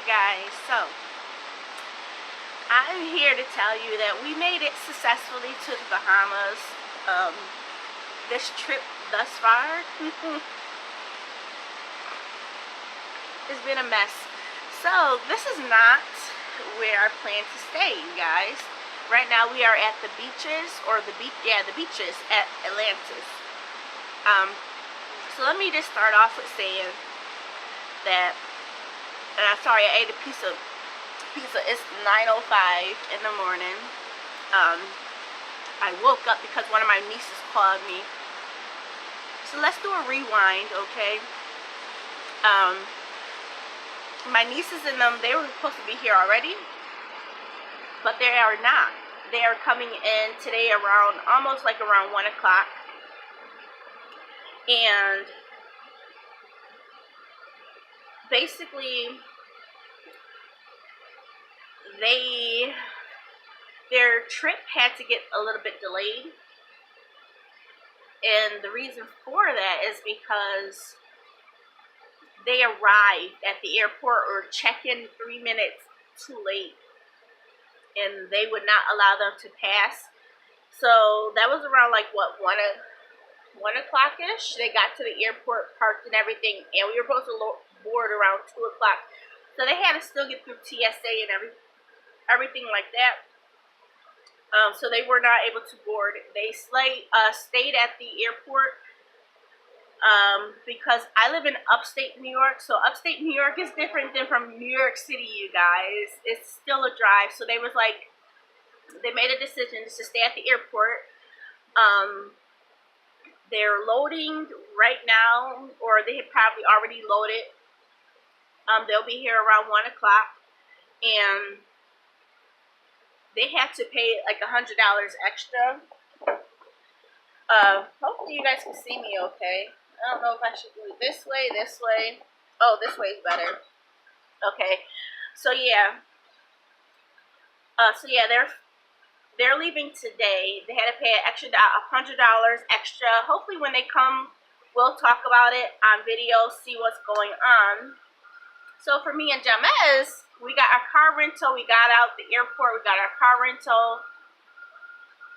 guys, so I'm here to tell you that we made it successfully to the Bahamas. This trip thus far has been a mess. So this is not where I plan to stay, you guys. Right now we are at the beaches, the beaches at Atlantis. So let me just start off with saying that, and I'm sorry, I ate a piece of pizza. It's 9:05 in the morning. I woke up because one of my nieces called me. So let's do a rewind, okay? My nieces and them, they were supposed to be here already, but they are not. They are coming in today around, almost like around 1 o'clock. And basically, their trip had to get a little bit delayed. And the reason for that is because they arrived at the airport or check-in 3 minutes too late, and they would not allow them to pass. So that was around like what, 1 o'clock-ish. They got to the airport, parked and everything, and we were supposed to board around 2 o'clock. So they had to still get through TSA and everything like that. So they were not able to board. They stayed at the airport because I live in upstate New York. So upstate New York is different than from New York City, you guys. It's still a drive. So they made a decision to stay at the airport. They're loading right now, or they had probably already loaded. They'll be here around 1 o'clock, and they had to pay like $100 extra. Hopefully you guys can see me okay. I don't know if I should do it this way. Oh, this way is better. Okay, so yeah. They're leaving today. They had to pay an extra $100 extra. Hopefully when they come, we'll talk about it on video, see what's going on. So for me and Jamez, we got our car rental. We got out the airport. We got our car rental.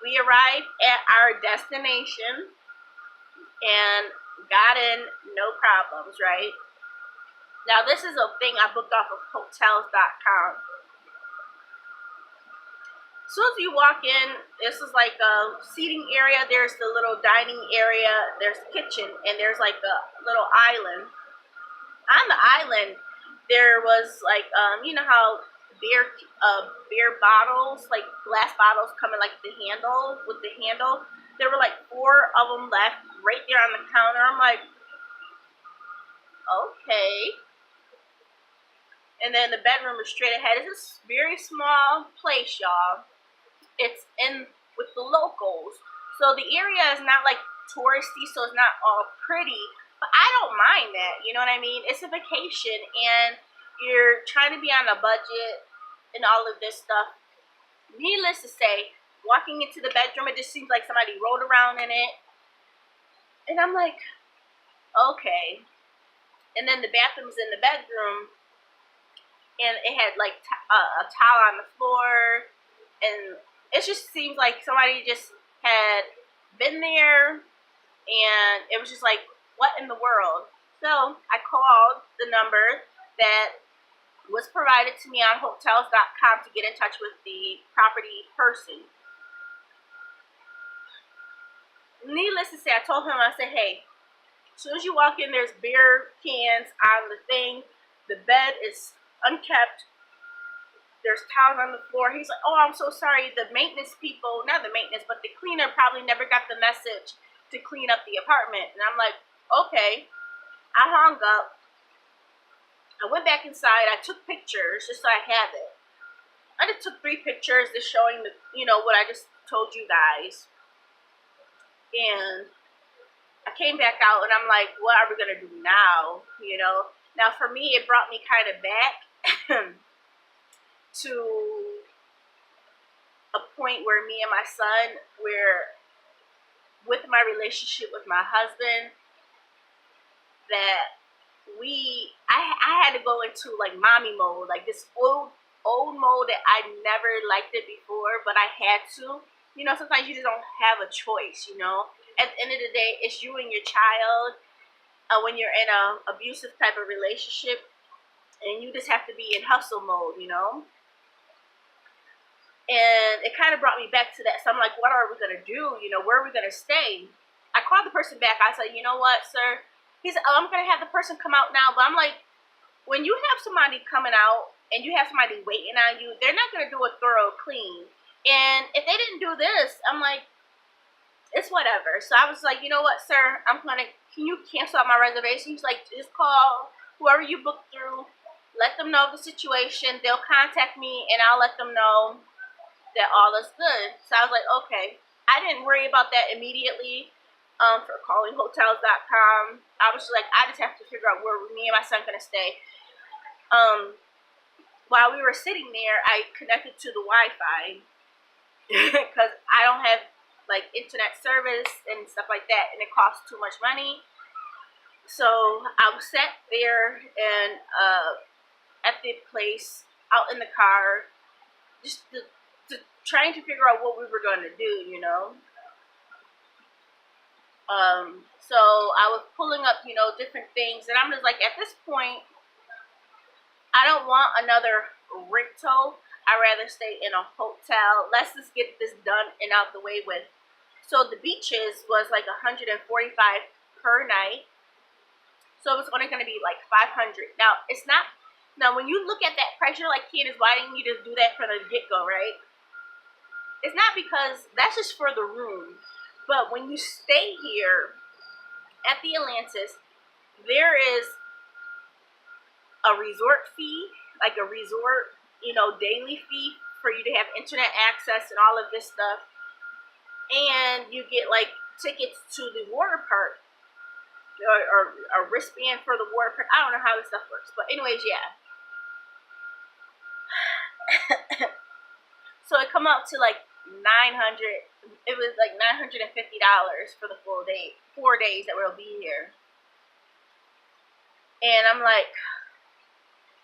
We arrived at our destination and got in, no problems, right? Now this is a thing I booked off of Hotels.com. As soon as you walk in, this is like a seating area. There's the little dining area. There's the kitchen, and there's like a little island. On the island, there was like, you know how beer bottles, like glass bottles, come in like the handle, with the handle. There were like 4 of them left right there on the counter. I'm like, okay. And then the bedroom is straight ahead. It's this very small place, y'all. It's in with the locals, so the area is not like touristy, so it's not all pretty, but I don't mind that, you know what I mean? It's a vacation and you're trying to be on a budget and all of this stuff. Needless to say, walking into the bedroom, it just seems like somebody rolled around in it, and I'm like, okay. And then the bathroom's in the bedroom, and it had like a towel on the floor, and it just seems like somebody just had been there, and it was just like, what in the world? So I called the number that was provided to me on Hotels.com to get in touch with the property person. Needless to say, I told him, I said, hey, as soon as you walk in, there's beer cans on the thing. The bed is unkept. There's towels on the floor. He's like, oh, I'm so sorry. The maintenance people, not the maintenance, but the cleaner probably never got the message to clean up the apartment. And I'm like, okay. I hung up. I went back inside. I took pictures just so I have it. I just took 3 pictures just showing what I just told you guys. And I came back out and I'm like, what are we going to do now? Now for me, it brought me kind of back to a point where me and my son, with my relationship with my husband, that I had to go into like mommy mode, like this old mode that I never liked it before, but I had to. You know, sometimes you just don't have a choice. You know, at the end of the day, it's you and your child. When you're in a abusive type of relationship, and you just have to be in hustle mode. You know, and it kind of brought me back to that. So I'm like, what are we gonna do? You know, where are we gonna stay? I called the person back. I said, you know what, sir? He said, oh, I'm gonna have the person come out now. But I'm like, when you have somebody coming out and you have somebody waiting on you, they're not gonna do a thorough clean. And if they didn't do this, I'm like, it's whatever. So I was like, you know what, sir? Can you cancel out my reservation? He's like, just call whoever you booked through. Let them know the situation. They'll contact me and I'll let them know that all is good. So I was like, okay. I didn't worry about that immediately for calling hotels.com. I was like, I just have to figure out where me and my son going to stay. While we were sitting there, I connected to the Wi-Fi because I don't have like internet service and stuff like that, and it costs too much money. So I was sat there and at the place, out in the car, just trying to figure out what we were going to do, you know. So I was pulling up, you know, different things, and I'm just like, at this point, I don't want another rental. I'd rather stay in a hotel. Let's just get this done and out the way with. So the beaches was like $145 per night. So it was only going to be like $500. Now, it's not. Now, when you look at that price, you're like, Candace, why didn't you just do that from the get-go, right? It's not because that's just for the room. But when you stay here at the Atlantis, there is a resort fee, like a resort, you know, daily fee for you to have internet access and all of this stuff. And you get like tickets to the water park or a wristband for the water park. I don't know how this stuff works. But anyways, yeah. So it come out to like $900. It was like $950 for the full day, 4 days that we'll be here. And I'm like,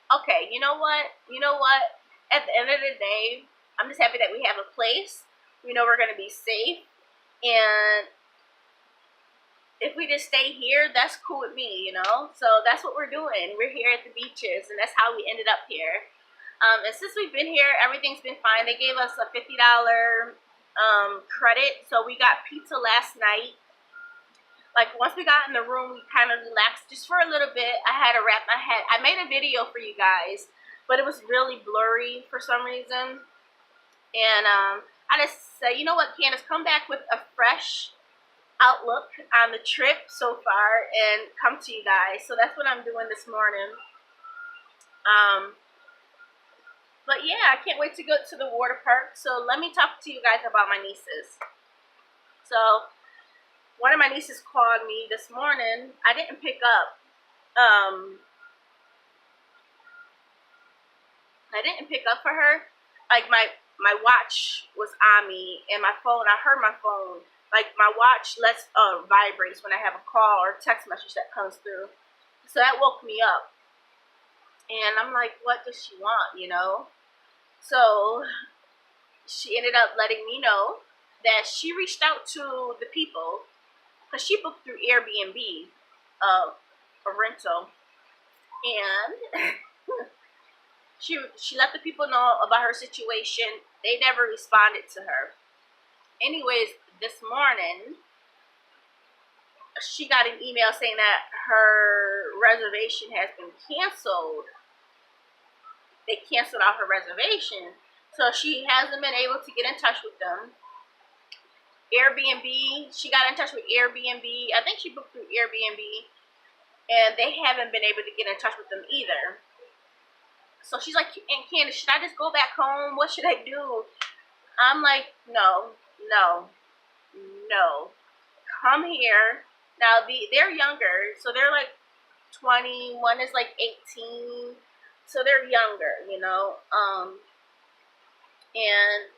okay, you know what? At the end of the day, I'm just happy that we have a place. We know we're gonna be safe, and if we just stay here, that's cool with me, you know. So that's what we're doing. We're here at the beaches, and that's how we ended up here. And since we've been here, everything's been fine. They gave us a $50 credit, so we got pizza last night. Like, once we got in the room, we kind of relaxed just for a little bit. I had to wrap my head. I made a video for you guys, but it was really blurry for some reason. And I just said, you know what, Candace, come back with a fresh outlook on the trip so far and come to you guys. So that's what I'm doing this morning. But yeah, I can't wait to go to the water park. So let me talk to you guys about my nieces. So one of my nieces called me this morning. I didn't pick up. I didn't pick up for her. Like my watch was on me, and my phone. I heard my phone. Like my watch vibrates when I have a call or text message that comes through. So that woke me up, and I'm like, what does she want? You know. So she ended up letting me know that she reached out to the people because she booked through Airbnb, a rental, and she let the people know about her situation. They never responded to her. Anyways, this morning she got an email saying that her reservation has been canceled. They canceled out her reservation, so she hasn't been able to get in touch with them. Airbnb, she got in touch with Airbnb. I think she booked through Airbnb, and they haven't been able to get in touch with them either. So she's like, and Candace, should I just go back home? What should I do? I'm like, no. Come here. Now, they're younger, so they're like 20. One is like 18. So they're younger, you know. And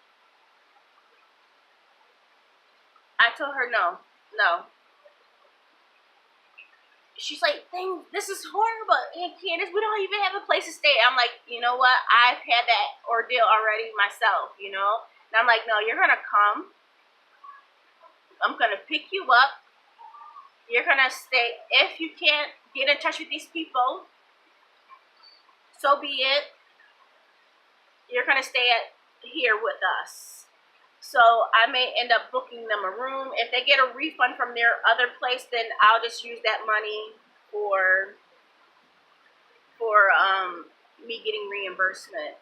I told her no. she's like, this is horrible, Aunt Candace, we don't even have a place to stay. I'm like, you know what, I've had that ordeal already myself, you know. And I'm like, no, you're gonna come, I'm gonna pick you up, you're gonna stay. If you can't get in touch with these people, so be it, you're gonna stay here with us. So I may end up booking them a room. If they get a refund from their other place, then I'll just use that money for me getting reimbursement.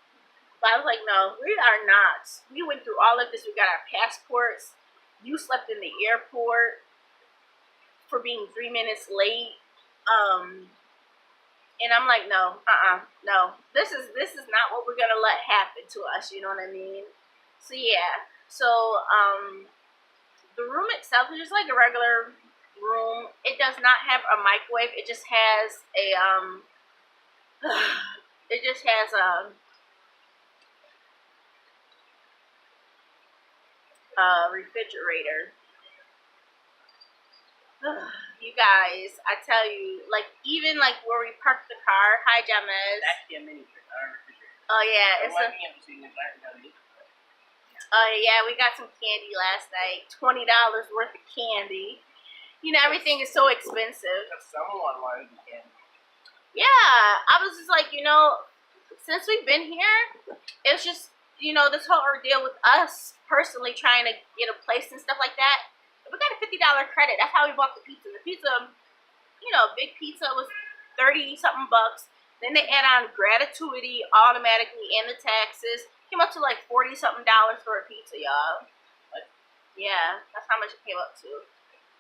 But I was like, no, we are not. We went through all of this. We got our passports. You slept in the airport for being 3 minutes late. And I'm like, no, no. This is not what we're gonna let happen to us. You know what I mean? So yeah. So the room itself is just like a regular room. It does not have a microwave. It just has a refrigerator. You guys, I tell you, like, even like where we parked the car. Hi, Jamez. Actually, a mini refrigerator. Oh yeah, it's yeah, we got some candy last night. $20 worth of candy. You know, everything is so expensive. Someone wanted candy. Yeah, I was just like, you know, since we've been here, it's just, you know, this whole ordeal with us personally trying to get a place and stuff like that. We got a $50 credit. That's how we bought the pizza. The pizza, you know, big pizza was 30-something bucks. Then they add on gratuity automatically and the taxes. Came up to like $40-something for a pizza, y'all. Yeah, that's how much it came up to.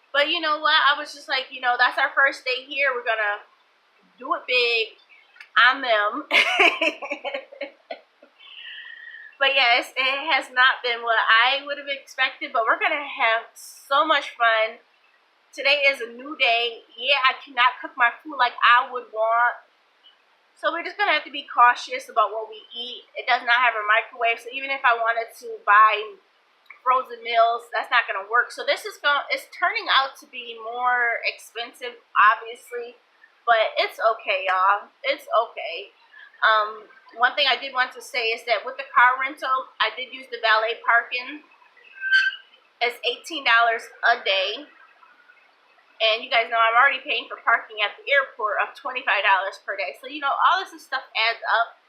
But you know what? I was just like, you know, that's our first day here. We're gonna do it big on them. But yes, it has not been what I would have expected, but we're gonna have so much fun. Today is a new day. Yeah, I cannot cook my food like I would want. So we're just gonna have to be cautious about what we eat. It does not have a microwave, so even if I wanted to buy frozen meals, that's not gonna work. So this is it's turning out to be more expensive, obviously, but it's okay, y'all. It's okay. One thing I did want to say is that with the car rental, I did use the valet parking. It's $18 a day. And you guys know I'm already paying for parking at the airport of $25 per day. So, you know, all this stuff adds up.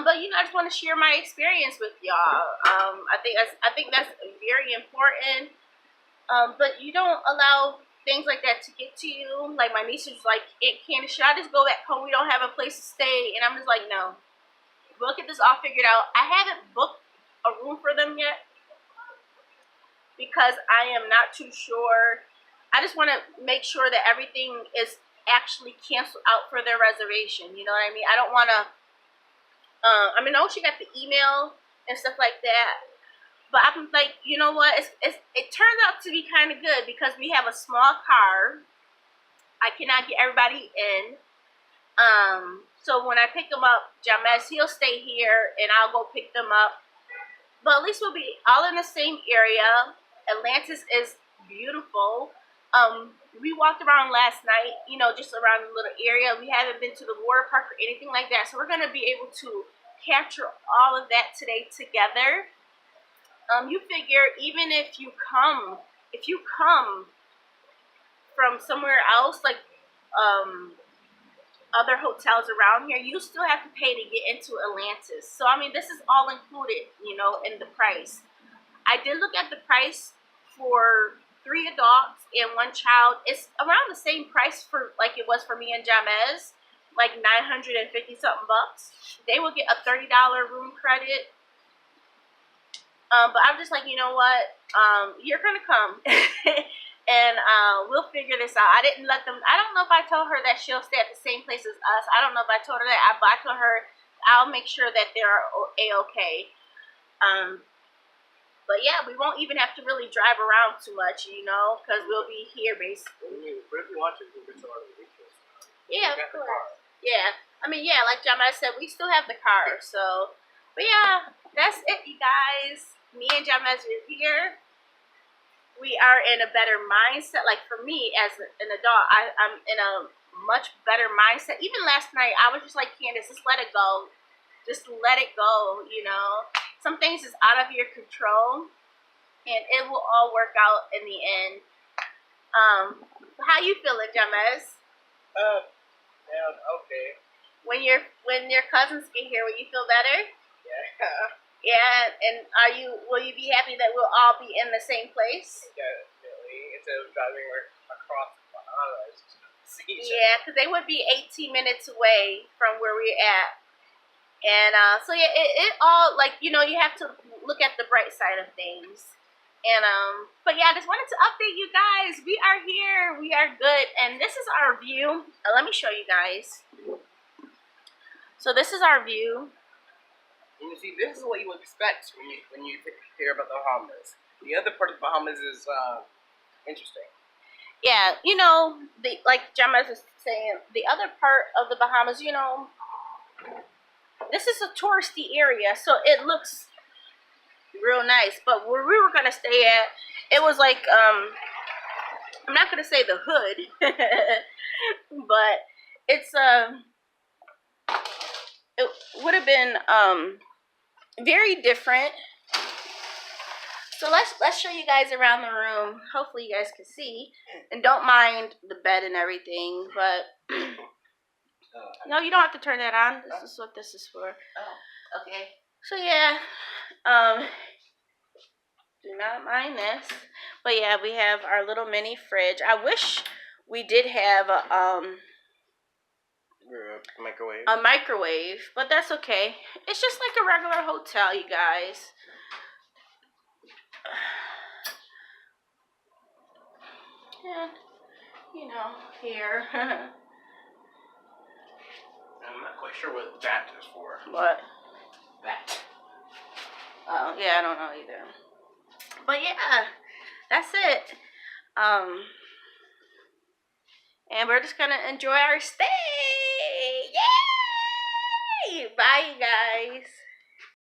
But, you know, I just want to share my experience with y'all. I think that's very important. But you don't allow things like that to get to you. Like, my niece was like, Aunt Candace, should I just go back home? We don't have a place to stay. And I'm just like, no. We'll get this all figured out. I haven't booked a room for them yet because I am not too sure. I just want to make sure that everything is actually canceled out for their reservation. You know what I mean? I don't want to, I mean, she got the email and stuff like that. But I'm like, you know what? It turns out to be kind of good because we have a small car. I cannot get everybody in. So when I pick them up, Jamez, he'll stay here and I'll go pick them up. But at least we'll be all in the same area. Atlantis is beautiful. We walked around last night, you know, just around the little area. We haven't been to the water park or anything like that. So we're going to be able to capture all of that today together. You figure even if you come from somewhere else, like, other hotels around here, you still have to pay to get into Atlantis. So, I mean, this is all included, you know, in the price. I did look at the price for 3 adults and 1 child. It's around the same price for like it was for me and Jamez, like $950-something bucks. They will get a $30 room credit. But I'm just like, you know what? You're gonna come. And we'll figure this out. I didn't let them. I don't know if I told her that she'll stay at the same place as us. I don't know if I told her that. But I told her I'll make sure that they're a-okay. But yeah, we won't even have to really drive around too much, you know, because we'll be here basically. Yeah, of course. Yeah, I mean, yeah, like Jamez said, we still have the car. So, but yeah, that's it, you guys. Me and Jamez are here. we are in a better mindset. Like for me as an adult, I'm in a much better mindset. Even last night, I was just like, Candace, just let it go. Just let it go, you know. Some things is out of your control, and it will all work out in the end. How you feeling, Jamez? Yeah, okay. When your cousins get here, will you feel better? Yeah. Yeah, and will you be happy that we'll all be in the same place? Definitely. Instead of driving across the Bahamas to see each other. Yeah, because they would be 18 minutes away from where we're at. And so yeah, it all, like, you know, you have to look at the bright side of things. And but yeah, I just wanted to update you guys. We are here. We are good. And this is our view. Let me show you guys. So this is our view. And you see, this is what you would expect when you hear about the Bahamas. The other part of the Bahamas is interesting. Yeah, you know, like Jamas was saying, the other part of the Bahamas, you know, this is a touristy area, so it looks real nice. But where we were gonna stay at, it was like I'm not gonna say the hood, but it's it would have been very different. So let's show you guys around the room. Hopefully you guys can see, and don't mind the bed and everything. But no, you don't have to turn that on. This is what this is for. Oh, okay. So yeah, do not mind this. But yeah, we have our little mini fridge. I wish we did have A microwave. a microwave, but that's okay. It's just like a regular hotel, you guys. And, you know, here. I'm not quite sure what that is for. What? That. Oh, yeah, I don't know either. But yeah, that's it. And we're just gonna enjoy our stay. Yay! Bye, you guys.